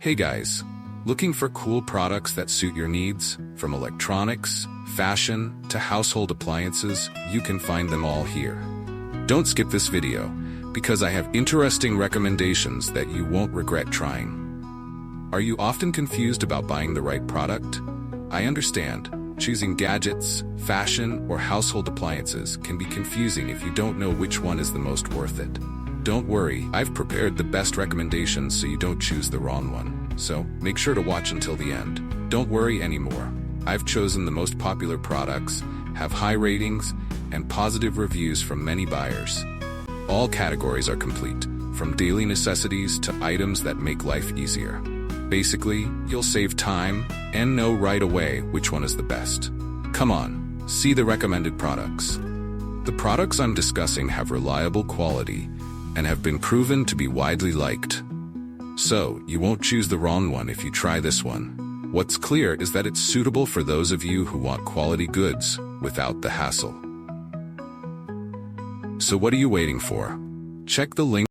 Hey guys, looking for cool products that suit your needs? From electronics, fashion, to household appliances, you can find them all here. Don't skip this video, because I have interesting recommendations that you won't regret trying. Are you often confused about buying the right product? I understand. Choosing gadgets, fashion, or household appliances can be confusing if you don't know which one is the most worth it. Don't worry, I've prepared the best recommendations so you don't choose the wrong one. So, make sure to watch until the end. Don't worry anymore. I've chosen the most popular products, have high ratings, and positive reviews from many buyers. All categories are complete, from daily necessities to items that make life easier. Basically, you'll save time and know right away which one is the best. Come on, see the recommended products. The products I'm discussing have reliable quality and have been proven to be widely liked. So, you won't choose the wrong one if you try this one. What's clear is that it's suitable for those of you who want quality goods without the hassle. So what are you waiting for? Check the link